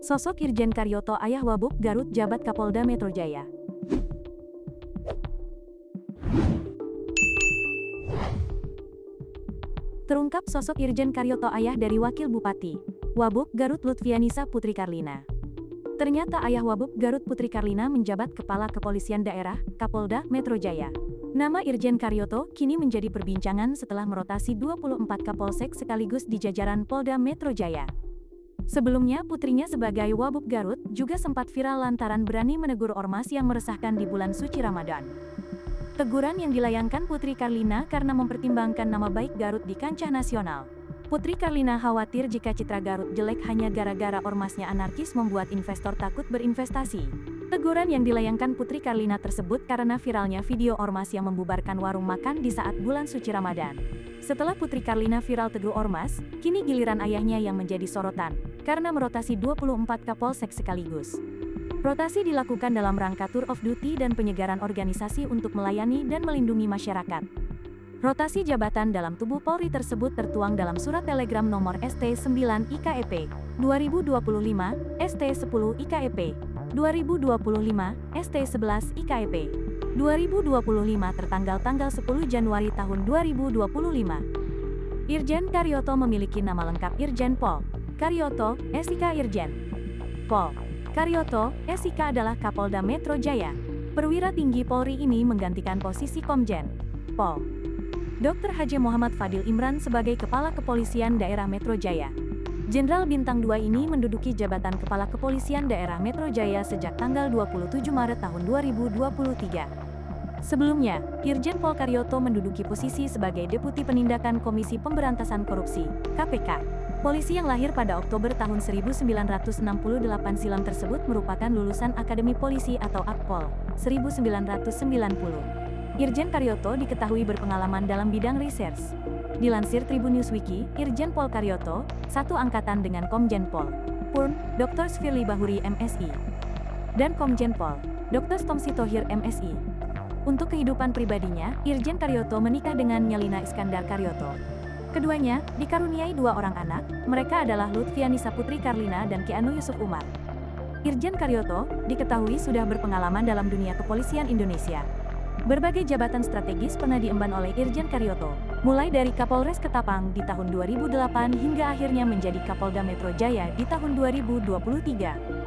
Sosok Irjen Karyoto ayah Wabub Garut jabat Kapolda Metro Jaya. Terungkap sosok Irjen Karyoto ayah dari Wakil Bupati Wabub Garut Lutfianisa Putri Karlina. Ternyata ayah Wabub Garut Putri Karlina menjabat Kepala Kepolisian Daerah, Kapolda Metro Jaya. Nama Irjen Karyoto kini menjadi perbincangan setelah merotasi 24 Kapolsek sekaligus di jajaran Polda Metro Jaya. Sebelumnya putrinya sebagai Wabub Garut juga sempat viral lantaran berani menegur ormas yang meresahkan di bulan suci Ramadan. Teguran yang dilayangkan Putri Karlina karena mempertimbangkan nama baik Garut di kancah nasional. Putri Karlina khawatir jika citra Garut jelek hanya gara-gara ormasnya anarkis membuat investor takut berinvestasi. Teguran yang dilayangkan Putri Karlina tersebut karena viralnya video ormas yang membubarkan warung makan di saat bulan suci Ramadan. Setelah Putri Karlina viral tegur ormas, kini giliran ayahnya yang menjadi sorotan, karena merotasi 24 Kapolsek sekaligus. Rotasi dilakukan dalam rangka tour of duty dan penyegaran organisasi untuk melayani dan melindungi masyarakat. Rotasi jabatan dalam tubuh Polri tersebut tertuang dalam surat telegram nomor ST9 IKEP 2025, ST10 IKEP 2025, ST11 IKEP 2025 tertanggal tanggal 10 Januari tahun 2025. Irjen Karyoto memiliki nama lengkap Irjen Pol Karyoto, SIK Irjen Pol Karyoto, SIK adalah Kapolda Metro Jaya. Perwira tinggi Polri ini menggantikan posisi Komjen Pol Dr. H. Muhammad Fadil Imran sebagai Kepala Kepolisian Daerah Metro Jaya. Jenderal Bintang 2 ini menduduki jabatan Kepala Kepolisian Daerah Metro Jaya sejak tanggal 27 Maret tahun 2023. Sebelumnya, Irjen Pol Karyoto menduduki posisi sebagai Deputi Penindakan Komisi Pemberantasan Korupsi, KPK. Polisi yang lahir pada Oktober tahun 1968 silam tersebut merupakan lulusan Akademi Polisi atau Akpol, 1990. Irjen Karyoto diketahui berpengalaman dalam bidang research. Dilansir Tribun Newswiki, Irjen Pol Karyoto, satu angkatan dengan Komjen Pol Purn, Dr. Firly Bahuri MSI, dan Komjen Pol Dr. Stomsi Tohir MSI. Untuk kehidupan pribadinya, Irjen Karyoto menikah dengan Nyalina Iskandar Karyoto. Keduanya dikaruniai 2 orang anak, mereka adalah Lutfianisa Putri Karlina dan Keanu Yusuf Umar. Irjen Karyoto diketahui sudah berpengalaman dalam dunia kepolisian Indonesia. Berbagai jabatan strategis pernah diemban oleh Irjen Karyoto, mulai dari Kapolres Ketapang di tahun 2008 hingga akhirnya menjadi Kapolda Metro Jaya di tahun 2023.